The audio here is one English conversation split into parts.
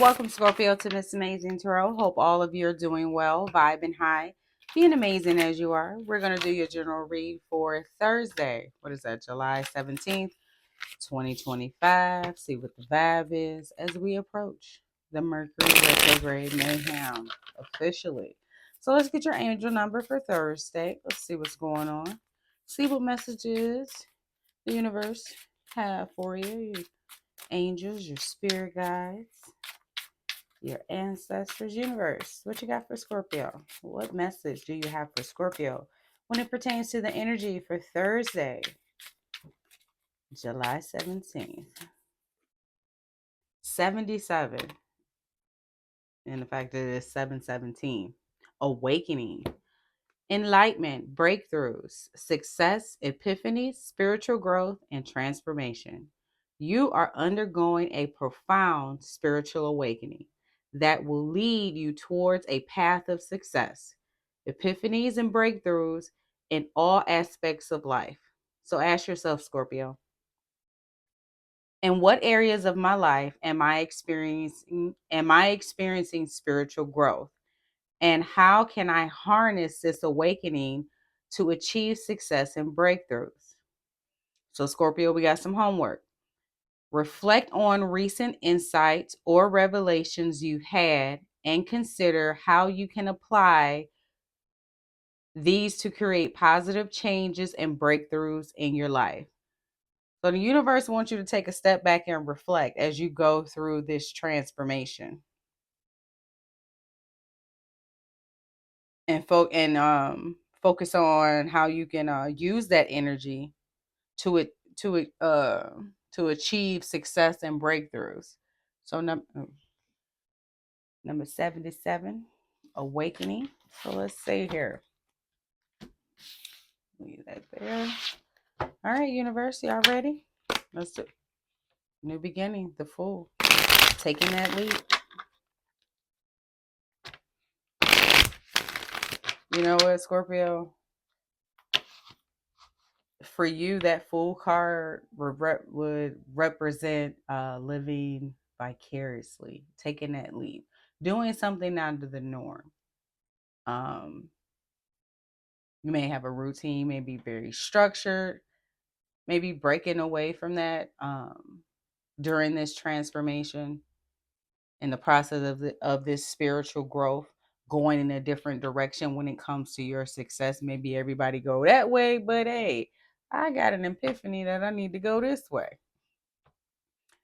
Welcome, Scorpio, to this amazing tarot. Hope all of you are doing well, vibing high, being amazing as you are. We're going to do your general read for Thursday. What is that? July 17th, 2025. See what the vibe is as we approach the Mercury retrograde mayhem officially. So let's get your angel number for Thursday. Let's see what's going on. See what messages the universe have for you. Your angels, your spirit guides, your ancestors, universe. What you got for Scorpio? What message do you have for Scorpio when it pertains to the energy for Thursday, July 17th? 77. And the fact that it's 717. Awakening, enlightenment, breakthroughs, success, epiphanies, spiritual growth, and transformation. You are undergoing a profound spiritual awakening that will lead you towards a path of success, epiphanies, and breakthroughs in all aspects of life. So ask yourself, Scorpio, in what areas of my life am I experiencing spiritual growth? And how can I harness this awakening to achieve success and breakthroughs? So, Scorpio, we got some homework. Reflect on recent insights or revelations you had and consider how you can apply these to create positive changes and breakthroughs in your life. So, the universe wants you to take a step back and reflect as you go through this transformation. And focus on how you can use that energy to to achieve success and breakthroughs. So number 77, awakening. So let's see here. Leave that there. All right, universe, y'all ready? Let's do new beginning. The Fool, taking that leap. You know what, Scorpio? For you, that Fool card would represent living vicariously, taking that leap, doing something out of the norm. You may have a routine, may be very structured, maybe breaking away from that during this transformation, in the process of this spiritual growth, going in a different direction when it comes to your success. Maybe everybody go that way, but hey, I got an epiphany that I need to go this way.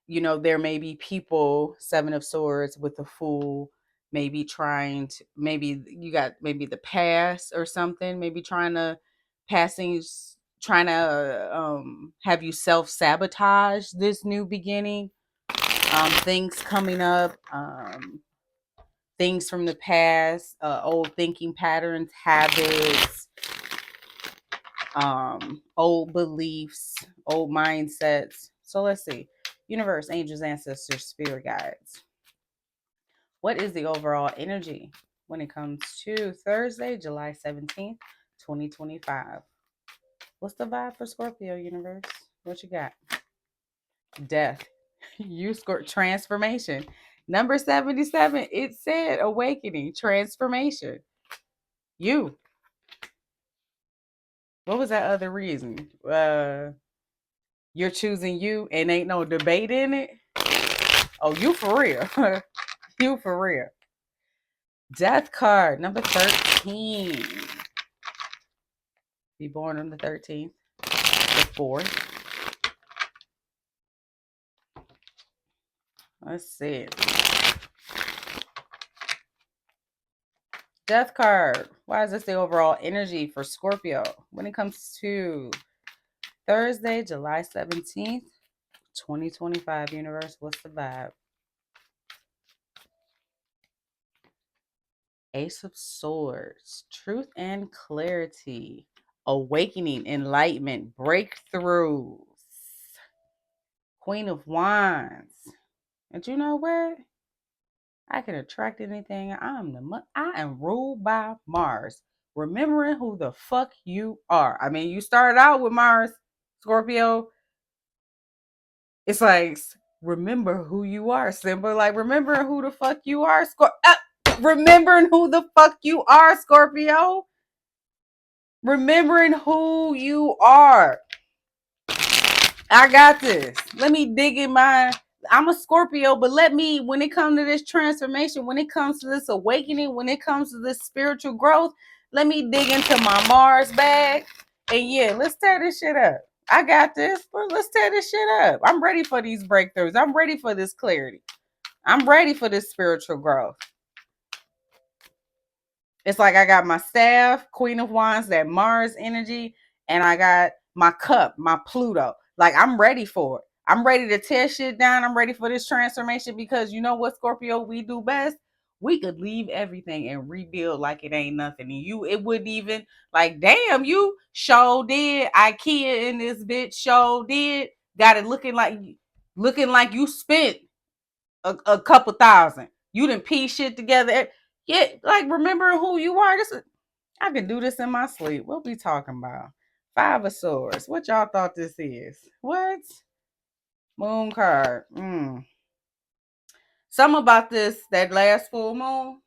You know, there may be people, Seven of Swords with the Fool, maybe trying to, maybe you got maybe the past or something, maybe trying to have you self-sabotage this new beginning. Things coming up, things from the past, old thinking patterns, habits, old beliefs, old mindsets. So let's see. Universe, angels, ancestors, spirit guides. What is the overall energy when it comes to Thursday, July 17th, 2025? What's the vibe for Scorpio, universe? What you got? Death. You scored transformation. Number 77, it said awakening, transformation. You. What was that other reason? You're choosing you and ain't no debate in it? Oh, you for real. You for real. Death card, number 13. Be born on the 13th, the 4th. Let's see. Death card. Why is this the overall energy for Scorpio when it comes to Thursday, July 17th, 2025, universe? What's the vibe? Ace of Swords. Truth and clarity. Awakening, enlightenment, breakthroughs. Queen of Wands. And you know what? I can attract anything. I am ruled by Mars. Remembering who the fuck you are. I mean, you started out with Mars, Scorpio. It's like Remember who you are, Simba. Like, remember who the fuck you are, remembering who the fuck you are, Scorpio. Remembering who you are. I got this. Let me dig in my. I'm a Scorpio, but let me, when it comes to this transformation, when it comes to this awakening, when it comes to this spiritual growth, let me dig into my Mars bag. And yeah, let's tear this shit up. I got this. Let's tear this shit up. I'm ready for these breakthroughs. I'm ready for this clarity. I'm ready for this spiritual growth. It's like I got my staff, Queen of Wands, that Mars energy, and I got my cup, my Pluto. Like, I'm ready for it. I'm ready to tear shit down. I'm ready for this transformation because you know what, Scorpio, we do best? We could leave everything and rebuild like it ain't nothing. And it wouldn't even, like, damn, you show did. IKEA in this bitch show did. Got it looking like you spent a couple thousand. You didn't piece shit together. Yeah, like, remember who you are. I can do this in my sleep. What we talking about? Five of Swords. What y'all thought this is? What? Moon card. Something about this, that last full moon,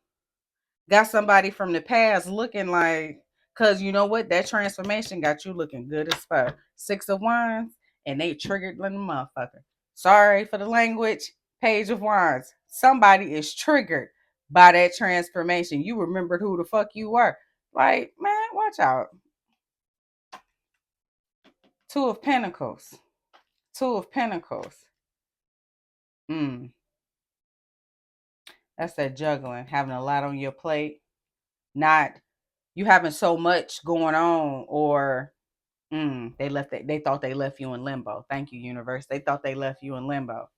got somebody from the past looking like, because you know what? That transformation got you looking good as fuck. Six of Wands, and they triggered like a motherfucker. Sorry for the language. Page of Wands. Somebody is triggered by that transformation. You remembered who the fuck you were. Like, man, watch out. Two of Pentacles. Two of Pentacles. That's that juggling, having a lot on your plate. Not you having so much going on, or they thought they left you in limbo. Thank you, universe. They thought they left you in limbo.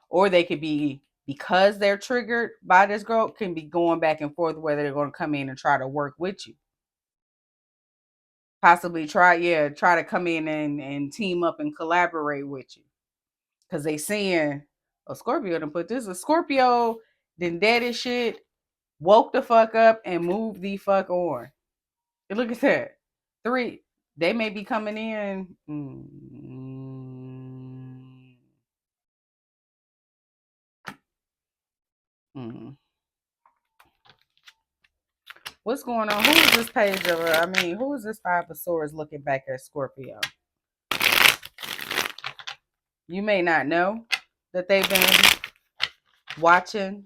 Or they could be, because they're triggered by this girl, can be going back and forth whether they're going to come in and try to work with you. Possibly try to come in and team up and collaborate with you. Because they seeing a Scorpio done put this. A Scorpio then dead as shit, woke the fuck up and moved the fuck on. And look at that. Three, they may be coming in. What's going on? Who is this page of? Who is this Five of Swords looking back at Scorpio? You may not know that they've been watching.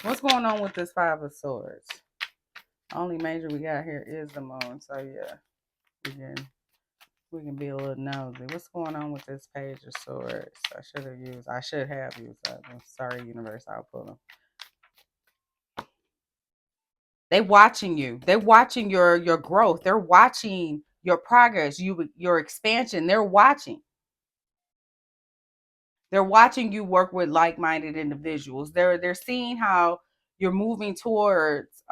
What's going on with this Five of Swords? Only major we got here is the moon. So yeah, we can be a little nosy. What's going on with this Page of Swords? I should have used that. I'm sorry, universe. I'll pull them. They watching you. They're watching your growth. They're watching your progress, your expansion. They're watching. They're watching you work with like-minded individuals. They're seeing how you're moving towards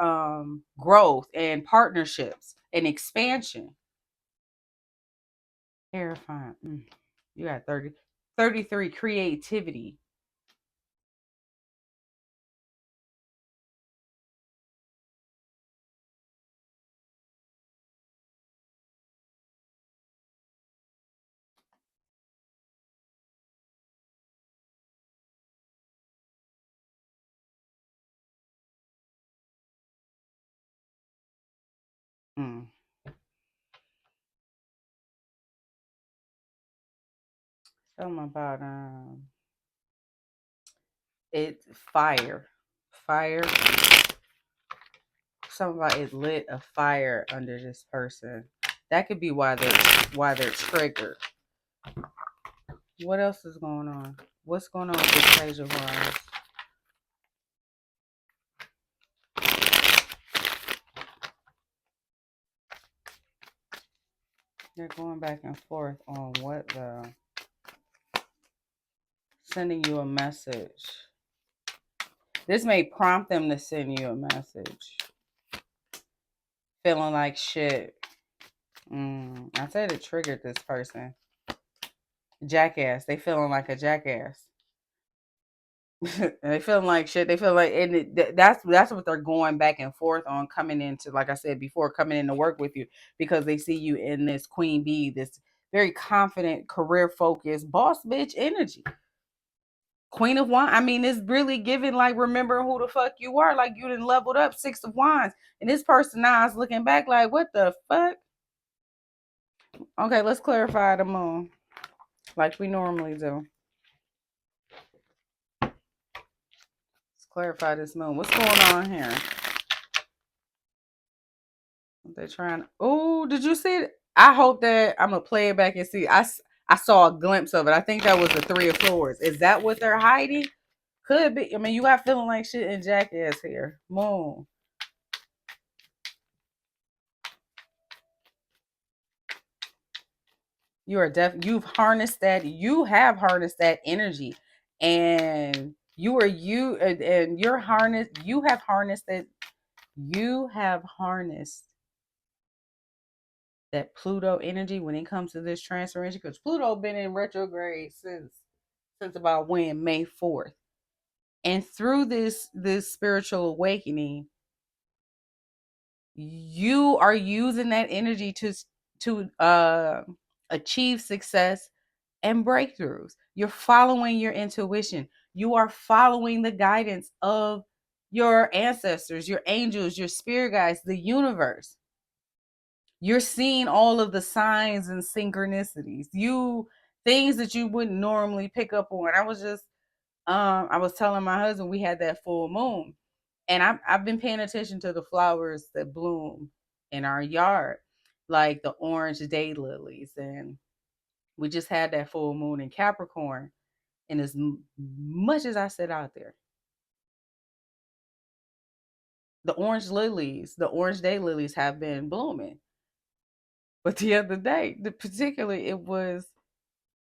growth and partnerships and expansion. Terrifying. You got 33 creativity. Mm. Something about it fire. Fire. Something about it lit a fire under this person. That could be why they're triggered. What else is going on? What's going on with this Page of Wands? They're going back and forth on what though? Sending you a message. This may prompt them to send you a message. Feeling like shit. I said it triggered this person. Jackass. They feeling like a jackass. They feeling like shit. They feel like, and that's what they're going back and forth on, coming into, like I said before, coming in to work with you because they see you in this queen bee, this very confident, career focused, boss bitch energy. Queen of Wands. I mean, it's really giving like remember who the fuck you are. Like you done leveled up 6 of Wands. And this person now is looking back like, what the fuck? Okay, let's clarify the moon. Like we normally do. Let's clarify this moon. What's going on here? They're trying. Oh, did you see it? I hope that I'm gonna play it back and see. I saw a glimpse of it. I think that was the 3 of Swords. Is that what they're hiding? Could be. I mean, you got feeling like shit in Jackass here. Moon. You are you've harnessed that. You have harnessed that energy, and you are you and you're harnessed. You have harnessed that. You have harnessed that Pluto energy when it comes to this transformation, because Pluto been in retrograde since about when May 4th, and through this spiritual awakening, you are using that energy to achieve success and breakthroughs. You're following your intuition. You are following the guidance of your ancestors, your angels, your spirit guides, the universe. You're seeing all of the signs and synchronicities. You things that you wouldn't normally pick up on. I was telling my husband we had that full moon, and I've been paying attention to the flowers that bloom in our yard, like the orange daylilies, and we just had that full moon in Capricorn. And as much as I sit out there, the orange daylilies have been blooming. But the other day, particularly, it was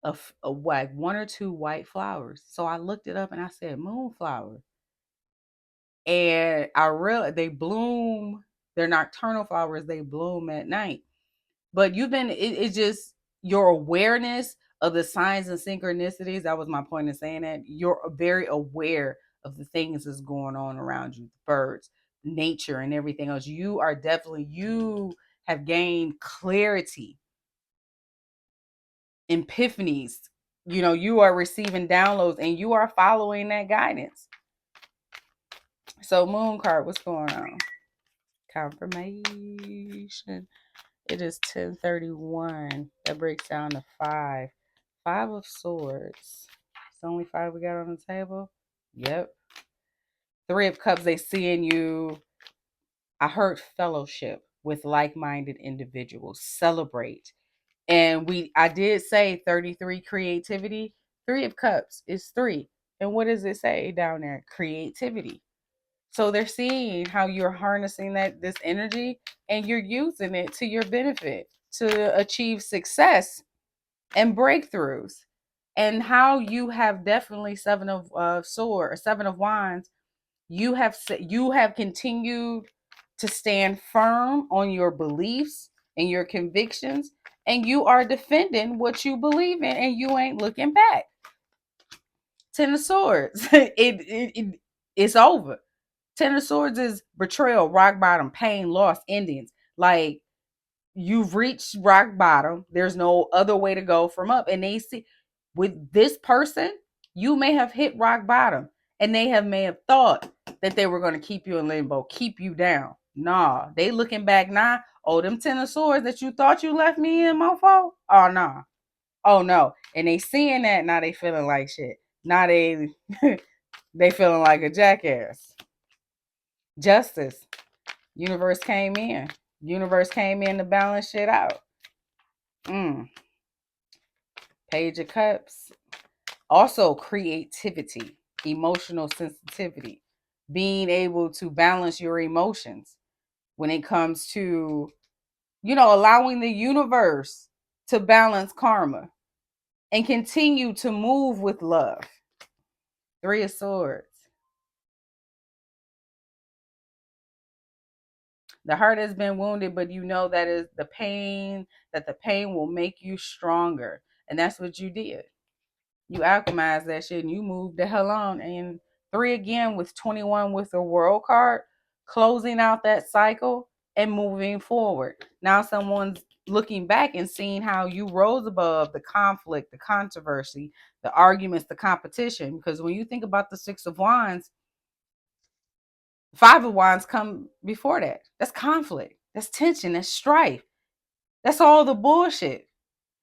a white, 1 or 2 white flowers. So I looked it up and I said moonflower, and I realized they bloom. They're nocturnal flowers. They bloom at night. But it's just your awareness of the signs and synchronicities. That was my point in saying that. You're very aware of the things that's going on around you, the birds, nature, and everything else. You have gained clarity, epiphanies. You are receiving downloads and you are following that guidance. So moon card, what's going on? Confirmation. It is 10:31. That breaks down to 5. 5 of Swords. It's the only 5 we got on the table. Yep. 3 of Cups. They see in you. I heard fellowship with like-minded individuals. Celebrate. And I did say 33 creativity. 3 of Cups is 3. And what does it say down there? Creativity. So they're seeing how you're harnessing this energy and you're using it to your benefit to achieve success and breakthroughs. And how you have definitely 7 of Wands. You have continued to stand firm on your beliefs and your convictions, and you are defending what you believe in, and you ain't looking back. 10 of Swords. It's over. 10 of Swords is betrayal, rock bottom, pain, loss, endings. Like you've reached rock bottom. There's no other way to go from up. And they see with this person, you may have hit rock bottom, and may have thought that they were going to keep you in limbo, keep you down. Nah, they looking back now. Oh, them 10 of Swords that you thought you left me in, mofo. Oh nah. Oh no. And they seeing that now. They feeling like shit. Now they they feeling like a jackass. Justice. Universe came in. Universe came in to balance shit out. Page of Cups. Also creativity, emotional sensitivity, being able to balance your emotions when it comes to, allowing the universe to balance karma and continue to move with love. 3 of Swords. The heart has been wounded, but you know that is that the pain will make you stronger. And that's what you did. You alchemized that shit and you moved the hell on. And 3 again with 21 with the World card, closing out that cycle and moving forward. Now someone's looking back and seeing how you rose above the conflict, the controversy, the arguments, the competition. Because when you think about the Six of Wands, Five of Wands come before that. That's conflict. That's tension. That's strife. That's all the bullshit.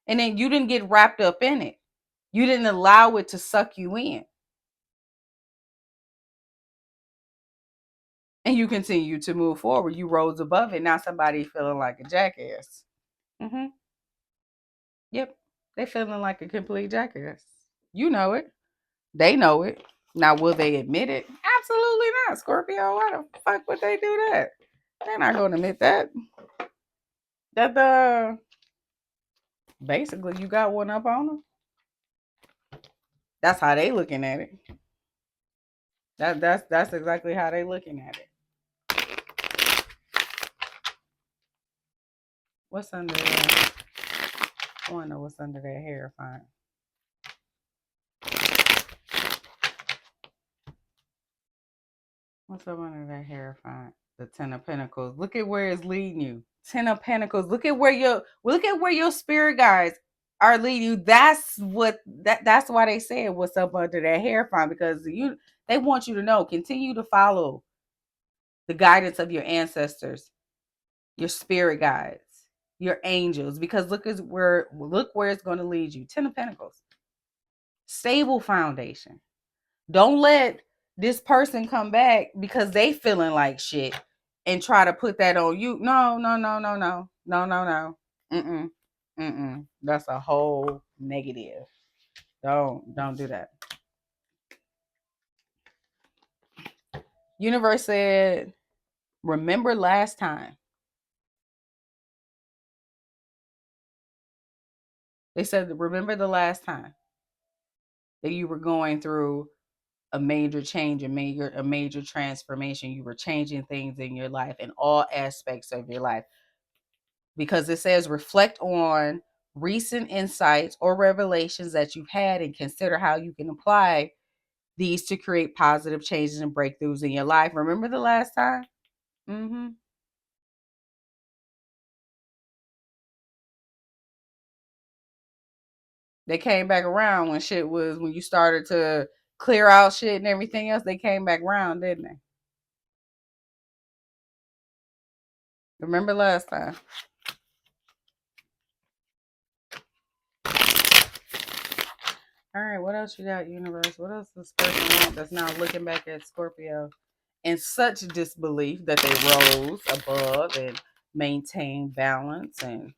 And then you didn't get wrapped up in it. You didn't allow it to suck you in. And you continue to move forward. You rose above it. Now somebody feeling like a jackass. Mm-hmm. Yep. They feeling like a complete jackass. You know it. They know it. Now, will they admit it? Absolutely not. Scorpio, why the fuck would they do that? They're not going to admit that. Basically you got one up on them. That's how they looking at it. That's exactly how they looking at it. What's under there? I want to know what's under their hair. Fine. What's up under that hair? Fine. The Ten of Pentacles. Look at where it's leading you. Ten of Pentacles. Look at where your spirit guides are leading you. That's why they said what's up under that hair, fine, because they want you to know. Continue to follow the guidance of your ancestors, your spirit guides, your angels, because look where it's going to lead you. Ten of Pentacles. Stable foundation. Don't let this person come back because they feeling like shit and try to put that on you. No, no, no, no, no, no, no, no. Mm-mm. Mm-mm. That's a whole negative. Don't do that. Universe said, remember last time. They said, remember the last time that you were going through a major change, a major transformation. You were changing things in your life, in all aspects of your life. Because it says reflect on recent insights or revelations that you've had and consider how you can apply these to create positive changes and breakthroughs in your life. Remember the last time? Mm-hmm. They came back around when you started to clear out shit and everything else. They came back around, didn't they? Remember last time? All right, what else you got, universe? What else does this person want that's now looking back at Scorpio in such disbelief that they rose above and maintained balance and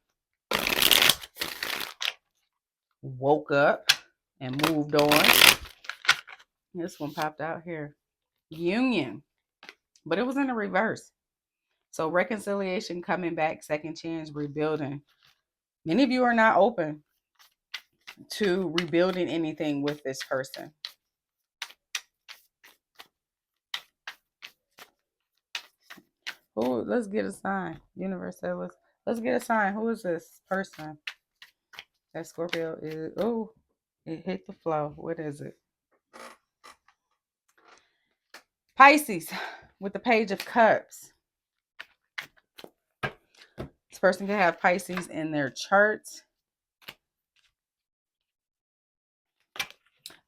woke up and moved on? This one popped out here. Union. But it was in the reverse. So reconciliation, coming back, second chance, rebuilding. Many of you are not open to rebuilding anything with this person. Oh, let's get a sign. Universe said, let's get a sign. Who is this person that Scorpio is? Oh, it hit the flow. What is it? Pisces with the Page of Cups. This person can have Pisces in their charts.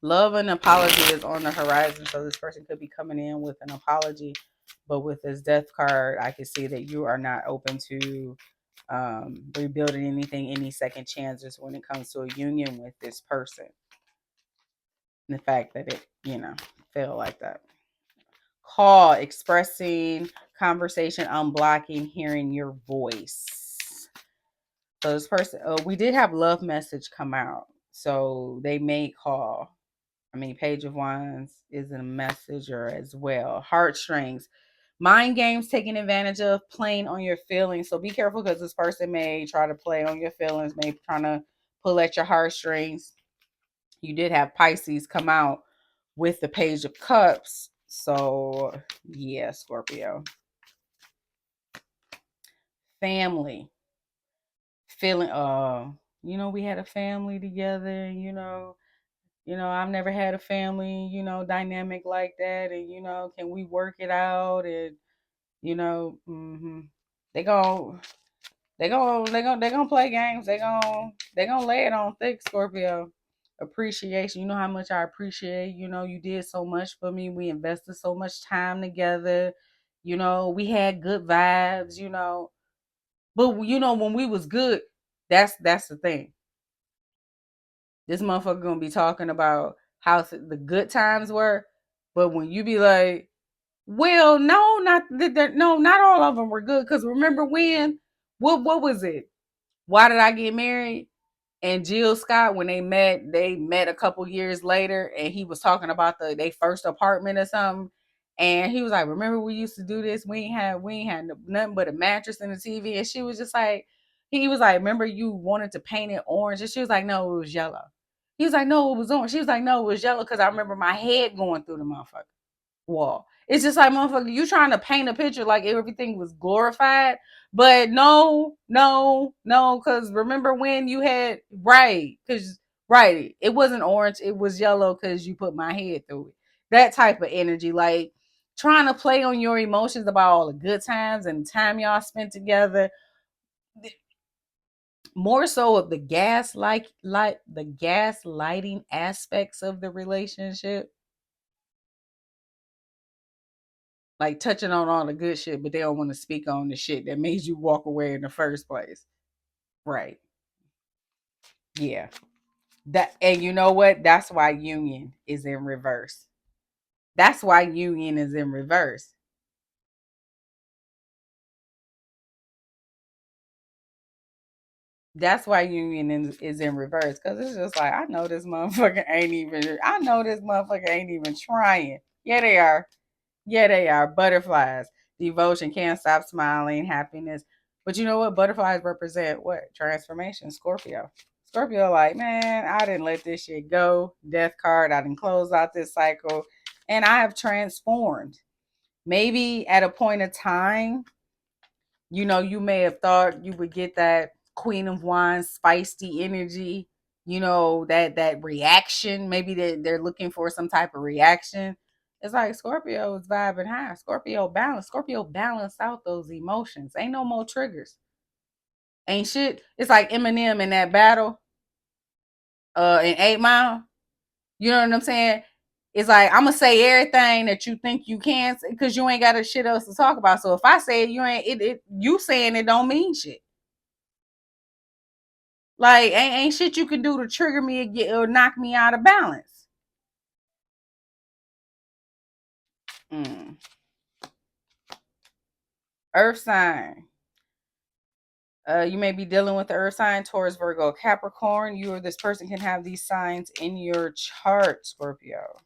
Love and apology is on the horizon. So this person could be coming in with an apology. But with this death card, I can see that you are not open to rebuilding anything, any second chances when it comes to a union with this person. And the fact that it, feel like that. Call, expressing, conversation, unblocking, hearing your voice. So this person, we did have love message come out. So they may call. Page of Wands is a messenger as well. Heartstrings. Mind games taking advantage of, playing on your feelings. So be careful because this person may try to play on your feelings, may trying to pull at your heartstrings. You did have Pisces come out with the Page of Cups. So yeah, Scorpio. Family. Feeling, we had a family together, I've never had a family, dynamic like that. And, can we work it out? And, they go, They gonna play games. They gonna lay it on thick, Scorpio. Appreciation. You know how much I appreciate. You did so much for me. We invested so much time together. We had good vibes. But when we was good, that's the thing. This motherfucker gonna be talking about how the good times were, but when you be like, well, no, no, not all of them were good. Cause remember when? What was it? Why did I get married? And Jill Scott, when they met a couple years later, and he was talking about they first apartment or something. And he was like, "Remember we used to do this? We ain't had nothing but a mattress and a TV." And she was just like, he was like, "Remember you wanted to paint it orange?" And she was like, "No, it was yellow." He was like, "No, it was orange." She was like, "No, it was yellow because I remember my head going through the motherfucker wall." It's just like, motherfucker, you trying to paint a picture like everything was glorified. But no, no, no, because remember when you had, right, because, right, it wasn't orange, it was yellow because you put my head through it. That type of energy, like trying to play on your emotions about all the good times and the time y'all spent together. More so of the the gaslighting aspects of the relationship, like touching on all the good shit, but they don't want to speak on the shit that made you walk away in the first place. Right. Yeah. That, and you know what? That's why union is in reverse. That's why union is in reverse. That's why union is in reverse. Cause it's just like, I know this motherfucker ain't even trying. Yeah, they are. Yeah, they are. Butterflies. Devotion, can't stop smiling, happiness. But you know what? Butterflies represent what? Transformation. Scorpio. Scorpio, like, man, I didn't let this shit go. Death card. I didn't close out this cycle. And I have transformed. Maybe at a point of time, you may have thought you would get that Queen of Wands spicy energy, that reaction. Maybe they're looking for some type of reaction. It's like Scorpio is vibing high. Scorpio balance out those emotions. Ain't no more triggers. Ain't shit. It's like Eminem in that battle, in 8 Mile. You know what I'm saying? It's like, I'm gonna say everything that you think you can, because you ain't got a shit else to talk about. So if I say it, you saying it don't mean shit. Like, ain't shit you can do to trigger me or knock me out of balance. Mm. Earth sign. You may be dealing with the earth sign, Taurus, Virgo, Capricorn. You or this person can have these signs in your chart, Scorpio.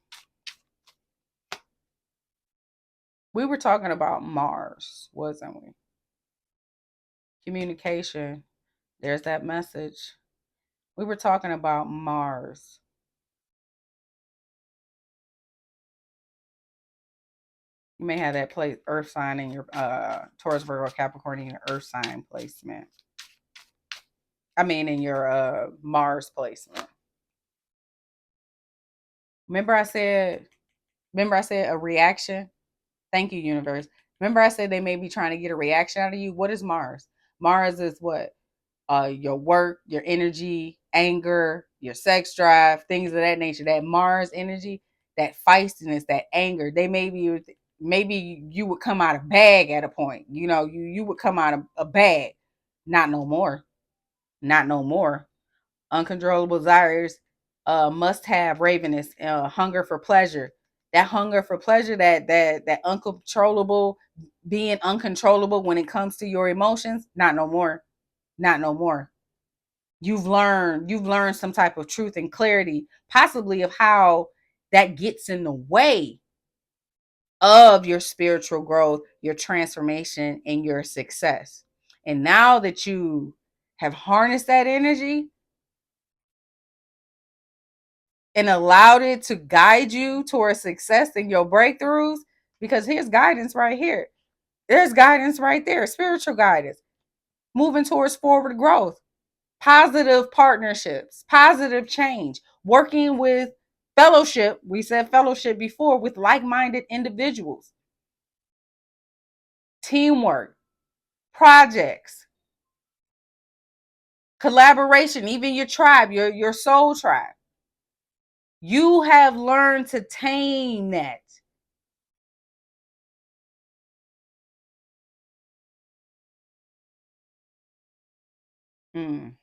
We were talking about Mars, wasn't we? Communication. There's that message. We were talking about Mars. You may have that place earth sign in your Taurus, Virgo, Capricorn in your earth sign placement. I mean, in your Mars placement. Remember I said a reaction? Thank you, universe. Remember I said they may be trying to get a reaction out of you? What is Mars? Mars is what? Your work, your energy, anger, your sex drive, things of that nature. That Mars energy, that feistiness, that anger. Maybe you would come out of bag at a point. You would come out of a bag. Not no more. Not no more. Uncontrollable desires, must have ravenous, hunger for pleasure. That hunger for pleasure, that uncontrollable, being uncontrollable when it comes to your emotions, not no more. Not no more. You've learned some type of truth and clarity, possibly of how that gets in the way of your spiritual growth, your transformation, and your success. And now that you have harnessed that energy and allowed it to guide you towards success in your breakthroughs, because here's guidance right here. There's guidance right there, spiritual guidance, moving towards forward growth, positive partnerships, positive change, working with fellowship. We said fellowship before, with like minded individuals, teamwork, projects. Collaboration, even your tribe, your soul tribe. You have learned to tame that. Mm.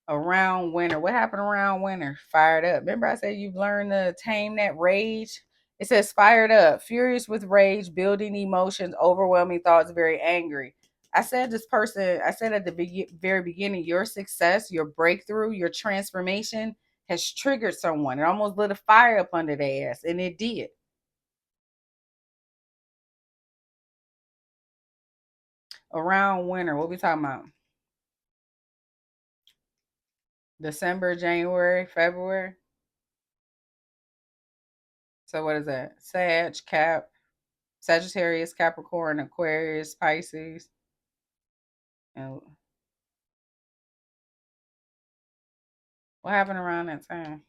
Around winter. What happened around winter? Fired up. Remember I said you've learned to tame that rage? It says fired up, furious with rage, building emotions, overwhelming thoughts, very angry. I said this person, I said at the very beginning, your success, your breakthrough, your transformation has triggered someone. It almost lit a fire up under their ass, and it did. Around winter, what we talking about? December, January, February. So what is that? Sagittarius, Capricorn, Aquarius, Pisces. And what happened around that time?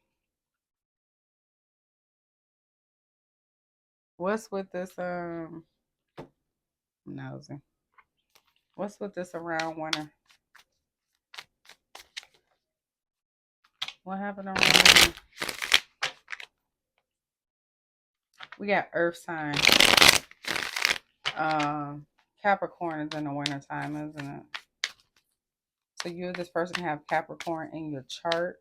What's with this nosy? What's with this around winter? What happened around winter? We got Earth sign. Capricorn is in the winter time, isn't it? So you, this person, have Capricorn in your chart.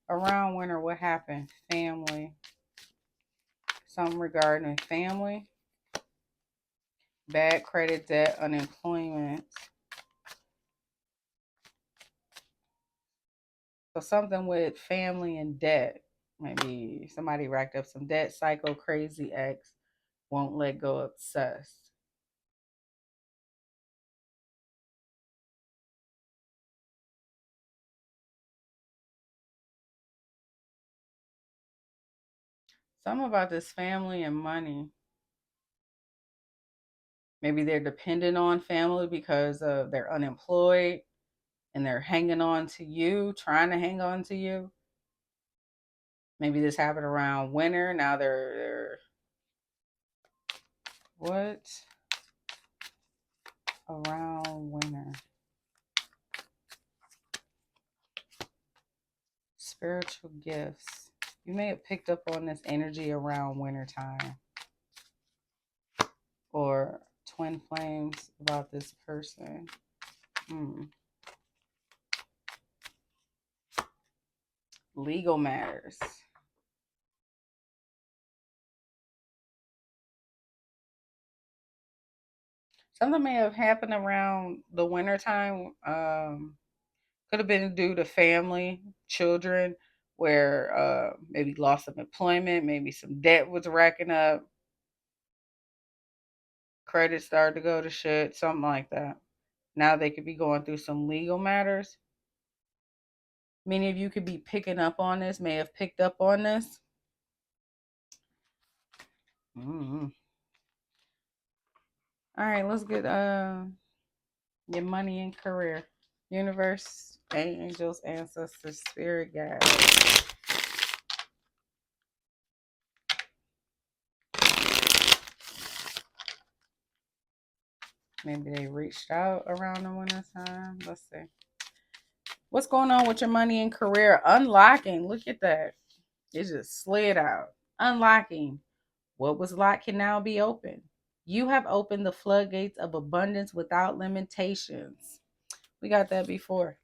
Around winter, what happened? Family. Something regarding family. Bad credit, debt, unemployment. So something with family and debt. Maybe somebody racked up some debt. Psycho, crazy ex, won't let go, obsessed. Something about this family and money. Maybe they're dependent on family because of they're unemployed and they're hanging on to you, trying to hang on to you. Maybe this happened around winter. Now they're what? Around winter. Spiritual gifts. You may have picked up on this energy around winter time. Or twin flames about this person. Legal matters. Something may have happened around the winter time. Could have been due to family, children, where maybe loss of employment, maybe some debt was racking up, credit started to go to shit, something like that. Now they could be going through some legal matters. Many of you could be picking up on this, may have picked up on this. Mm-hmm. All right, let's get your money and career. Universe, angels, ancestors, spirit guides. Maybe they reached out around the winter time. Let's see. What's going on with your money and career? Unlocking. Look at that. It just slid out. Unlocking. What was locked can now be opened. You have opened the floodgates of abundance without limitations. We got that before.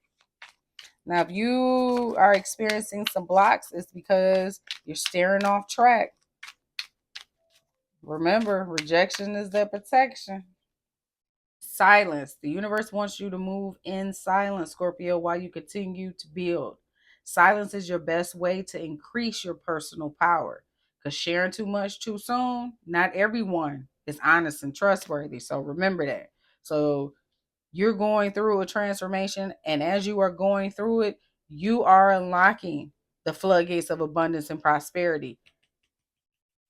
Now, if you are experiencing some blocks, it's because you're staring off track. Remember, rejection is the protection. Silence. The universe wants you to move in silence, Scorpio, while you continue to build. Silence is your best way to increase your personal power. Because sharing too much too soon, not everyone is honest and trustworthy. So remember that. So you're going through a transformation, and as you are going through it, you are unlocking the floodgates of abundance and prosperity.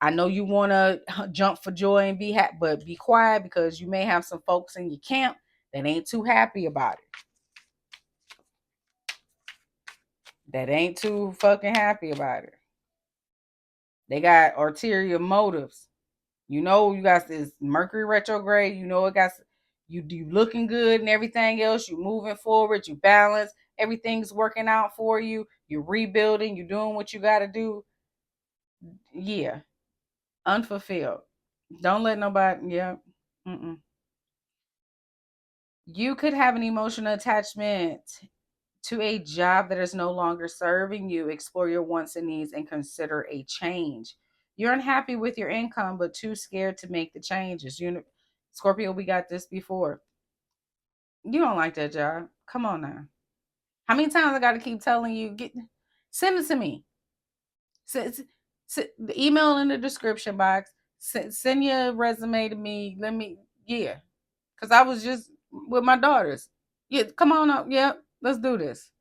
I know you want to jump for joy and be happy, but be quiet because you may have some folks in your camp that ain't too happy about it. That ain't too fucking happy about it. They got ulterior motives. You know, you got this Mercury retrograde. You know, You looking good and everything else. You moving forward. You balance. Everything's working out for you. You're rebuilding. You're doing what you got to do. Yeah, unfulfilled. Don't let nobody. Yeah. Mm-mm. You could have an emotional attachment to a job that is no longer serving you. Explore your wants and needs and consider a change. You're unhappy with your income, but too scared to make the changes. Scorpio, we got this before. You don't like that job. Come on now. How many times I got to keep telling you? Send it to me. The email in the description box. Send your resume to me. Yeah, because I was just with my daughters. Yeah, come on up. Yeah, let's do this.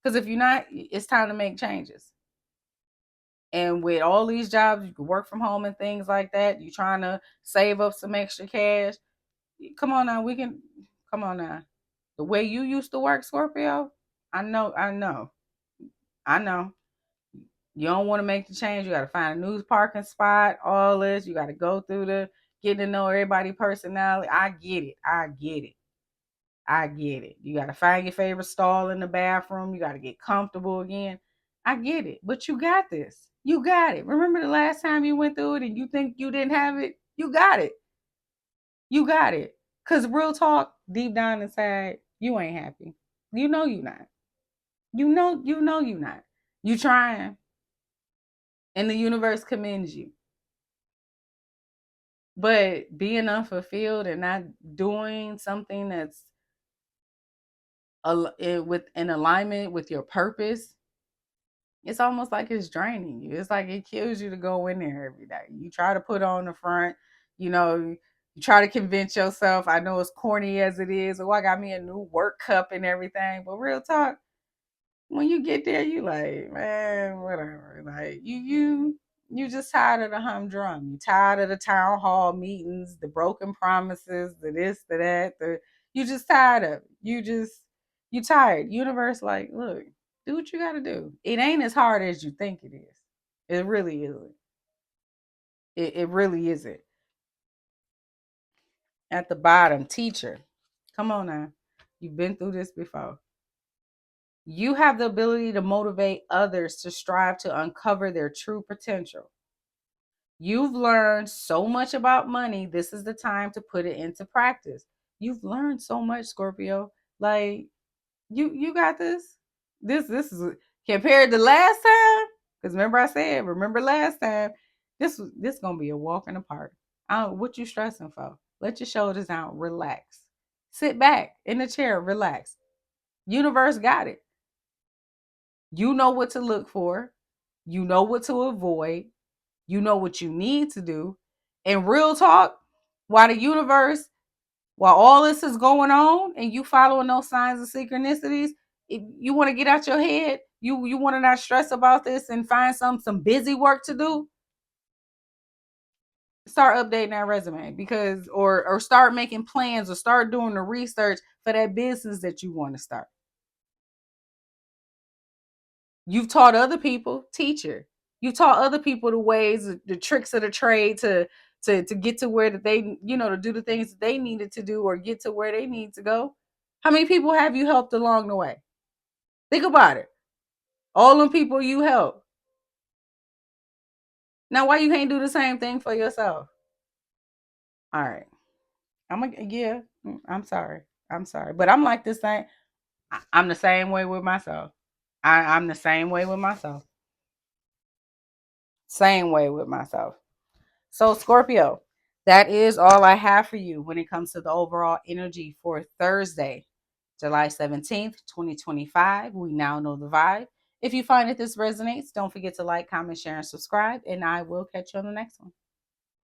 Because if you're not, it's time to make changes. And with all these jobs, you can work from home and things like that. You're trying to save up some extra cash. Come on now, we can. Come on now. The way you used to work, Scorpio, I know. You don't want to make the change. You got to find a new parking spot, all this. You got to go through the getting to know everybody personality. I get it. I get it. You got to find your favorite stall in the bathroom. You got to get comfortable again. I get it. But you got this. You got it. Remember the last time you went through it and you think you didn't have it? You got it. You got it. Because real talk, deep down inside, you ain't happy. You know you not. You know you not. You trying. And the universe commends you. But being unfulfilled and not doing something that's with in alignment with your purpose, it's almost like it's draining you. It's like it kills you to go in there every day. You try to put on the front, you try to convince yourself. I know it's corny as it is. Oh, I got me a new work cup and everything. But real talk, when you get there, you like, man, whatever. Like you just tired of the humdrum. You tired of the town hall meetings, the broken promises, the this, the that, you just tired of it. You tired. Universe, like, look, do what you gotta do. It ain't as hard as you think it is. It really isn't. It really isn't. At the bottom, teacher. Come on now. You've been through this before. You have the ability to motivate others to strive to uncover their true potential. You've learned so much about money. This is the time to put it into practice. You've learned so much, Scorpio. Like you got this. This is compared to last time. Because remember I said, remember last time, this gonna be a walk in the park. What you stressing for? Let your shoulders down, relax. Sit back in the chair, relax. Universe got it. You know what to look for. You know what to avoid. You know what you need to do. And real talk, while the universe, while all this is going on and you following those signs of synchronicities, if you want to get out your head, you want to not stress about this and find some busy work to do, start updating that resume because or start making plans or start doing the research for that business that you want to start. You've taught other people, teacher. You taught other people the ways, the tricks of the trade to get to where that they, to do the things that they needed to do or get to where they need to go. How many people have you helped along the way? Think about it. All them people you help. Now, why you can't do the same thing for yourself? All right. Yeah. I'm sorry. I'm sorry, but I'm like this thing. I'm the same way with myself. I'm the same way with myself. Same way with myself. So, Scorpio, that is all I have for you when it comes to the overall energy for Thursday, July 17th, 2025. We now know the vibe. If you find that this resonates, don't forget to like, comment, share, and subscribe. And I will catch you on the next one.